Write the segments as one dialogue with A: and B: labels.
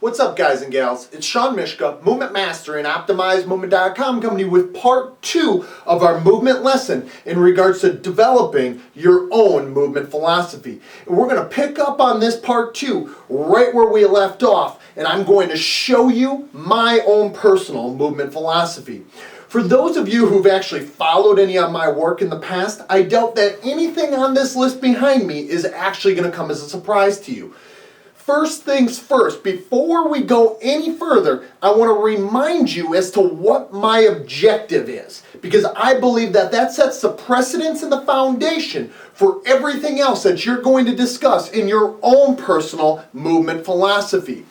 A: What's up, guys and gals? It's Shawn Myszka, Movement Master and OptimizeMovement.com, coming to you with part 2 of our movement lesson in regards to developing your own movement philosophy. And we're going to pick up on this part 2 right where we left off, and I'm going to show you my own personal movement philosophy. For those of you who've actually followed any of my work in the past, I doubt that anything on this list behind me is actually going to come as a surprise to you. First things first, before we go any further, I want to remind you as to what my objective is, because I believe that that sets the precedence and the foundation for everything else that you're going to discuss in your own personal movement philosophy.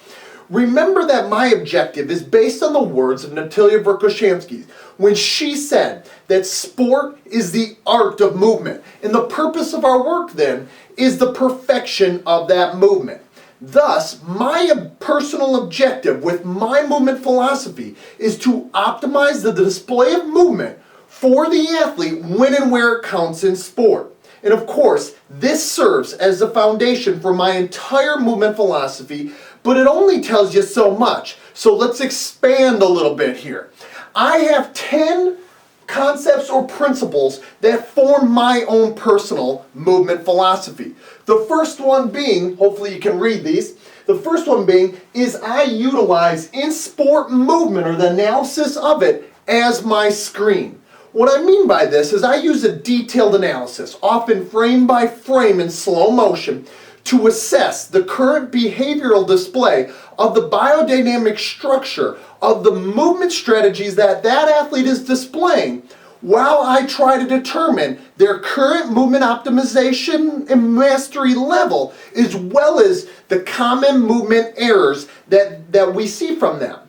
A: Remember that my objective is based on the words of Natalia Verkhoshansky when she said that sport is the art of movement, and the purpose of our work then is the perfection of that movement. Thus, my personal objective with my movement philosophy is to optimize the display of movement for the athlete when and where it counts in sport. And of course, this serves as the foundation for my entire movement philosophy, but it only tells you so much. So let's expand a little bit here. I have 10 concepts or principles that form my own personal movement philosophy. The first one being, hopefully you can read these, the first one being is I utilize in sport movement or the analysis of it as my screen. What I mean by this is I use a detailed analysis, often frame by frame in slow motion, to assess the current behavioral display of the biodynamic structure of the movement strategies that that athlete is displaying, while I try to determine their current movement optimization and mastery level, as well as the common movement errors that we see from them.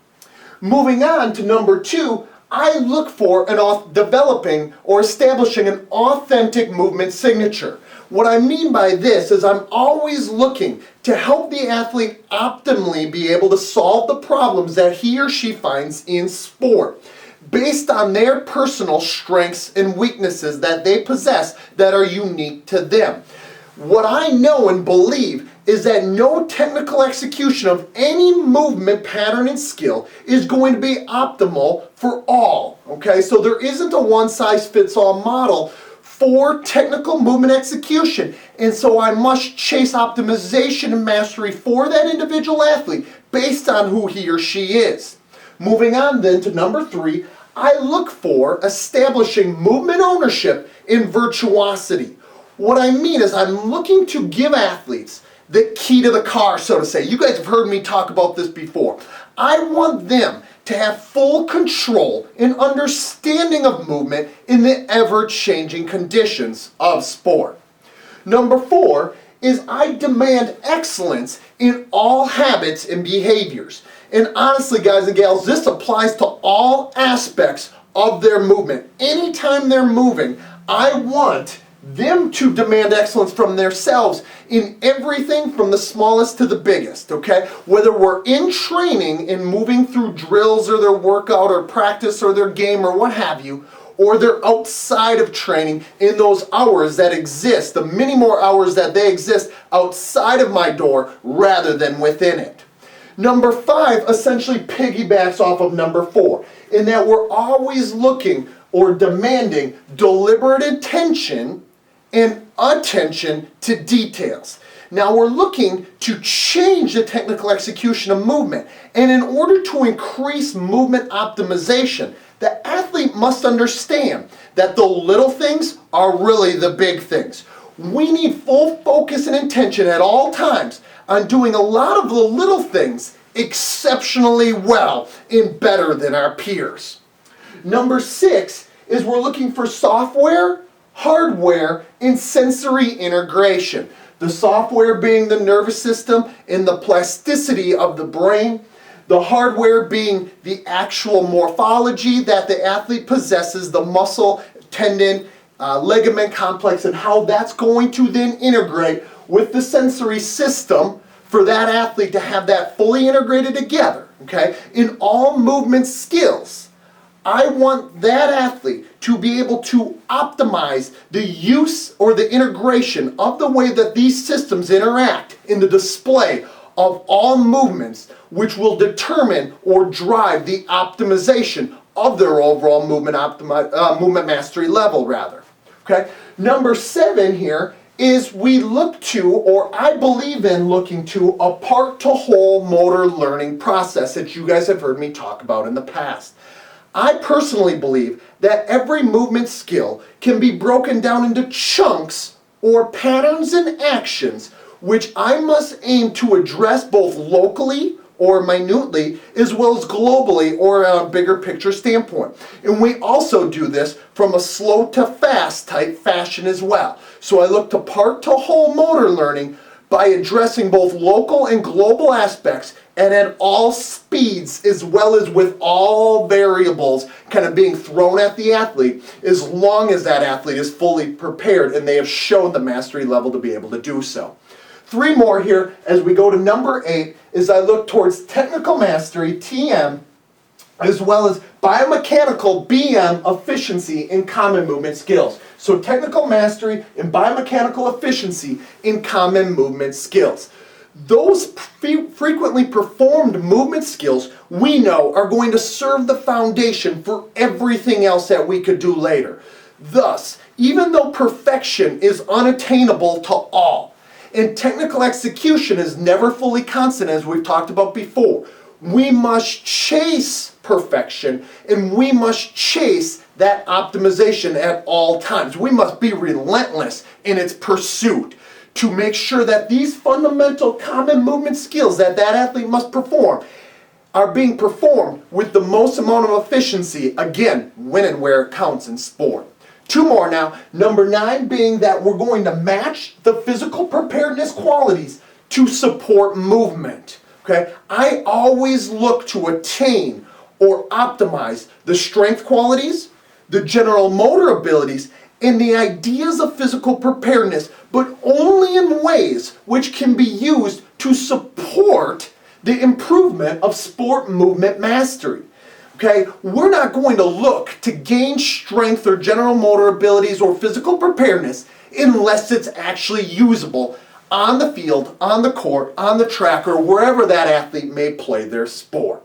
A: Moving on to number 2, I look for developing or establishing an authentic movement signature. What I mean by this is I'm always looking to help the athlete optimally be able to solve the problems that he or she finds in sport, based on their personal strengths and weaknesses that they possess that are unique to them. What I know and believe is that no technical execution of any movement pattern and skill is going to be optimal for all. Okay, so there isn't a one-size-fits-all model for technical movement execution, and so I must chase optimization and mastery for that individual athlete based on who he or she is. Moving on then to number 3, I look for establishing movement ownership in virtuosity. What I mean is I'm looking to give athletes the key to the car, so to say. You guys have heard me talk about this before. I want them to have full control and understanding of movement in the ever-changing conditions of sport. Number 4 is I demand excellence in all habits and behaviors. And honestly, guys and gals, this applies to all aspects of their movement. Anytime they're moving, I want them to demand excellence from themselves in everything from the smallest to the biggest, okay? Whether we're in training and moving through drills or their workout or practice or their game or what have you, or they're outside of training in those hours that exist, the many more hours that they exist outside of my door rather than within it. Number 5 essentially piggybacks off of number 4, in that we're always looking or demanding deliberate attention and attention to details. Now we're looking to change the technical execution of movement, and in order to increase movement optimization, the athlete must understand that the little things are really the big things. We need full focus and intention at all times on doing a lot of the little things exceptionally well and better than our peers. Number 6 is we're looking for software, hardware, and sensory integration. The software being the nervous system and the plasticity of the brain. The hardware being the actual morphology that the athlete possesses, the muscle, tendon, ligament complex, and how that's going to then integrate with the sensory system for that athlete to have that fully integrated together, okay? In all movement skills, I want that athlete to be able to optimize the use or the integration of the way that these systems interact in the display of all movements which will determine or drive the optimization of their overall movement mastery level rather. Okay? Number 7 here is we look to, or I believe in looking to, a part-to-whole motor learning process that you guys have heard me talk about in the past. I personally believe that every movement skill can be broken down into chunks or patterns and actions which I must aim to address both locally or minutely as well as globally or on a bigger picture standpoint. And we also do this from a slow to fast type fashion as well. So I look to part to whole motor learning by addressing both local and global aspects and at all speeds as well as with all variables kind of being thrown at the athlete as long as that athlete is fully prepared and they have shown the mastery level to be able to do so. 3 more here as we go to number 8 is I look towards technical mastery, TM, as well as biomechanical, BM, efficiency in common movement skills. So technical mastery and biomechanical efficiency in common movement skills. Those frequently performed movement skills we know are going to serve the foundation for everything else that we could do later. Thus, even though perfection is unattainable to all, and technical execution is never fully constant as we've talked about before, we must chase perfection and we must chase that optimization at all times. We must be relentless in its pursuit to make sure that these fundamental common movement skills that athlete must perform are being performed with the most amount of efficiency, again, when and where it counts in sport. 2 more now. Number 9 being that we're going to match the physical preparedness qualities to support movement. Okay? I always look to attain or optimize the strength qualities, the general motor abilities, and the ideas of physical preparedness, but only in ways which can be used to support the improvement of sport movement mastery. Okay, we're not going to look to gain strength or general motor abilities or physical preparedness unless it's actually usable on the field, on the court, on the track, or wherever that athlete may play their sport.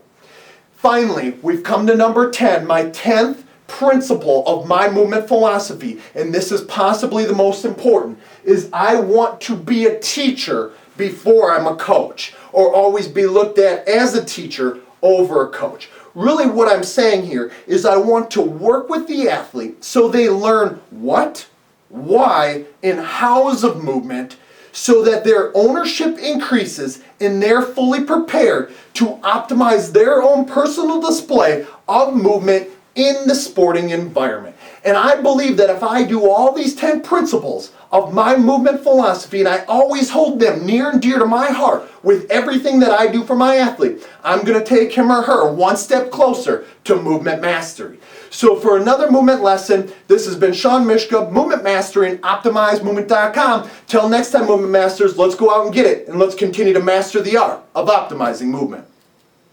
A: Finally, we've come to number 10, my 10th principle of my movement philosophy, and this is possibly the most important, is I want to be a teacher before I'm a coach, or always be looked at as a teacher over a coach. Really what I'm saying here is I want to work with the athlete so they learn what, why, and hows of movement so that their ownership increases and they're fully prepared to optimize their own personal display of movement in the sporting environment. And I believe that if I do all these 10 principles of my movement philosophy and I always hold them near and dear to my heart with everything that I do for my athlete, I'm going to take him or her one step closer to movement mastery. So for another movement lesson, this has been Shawn Myszka, Movement Mastery and OptimizeMovement.com. Till next time, Movement Masters, let's go out and get it and let's continue to master the art of optimizing movement.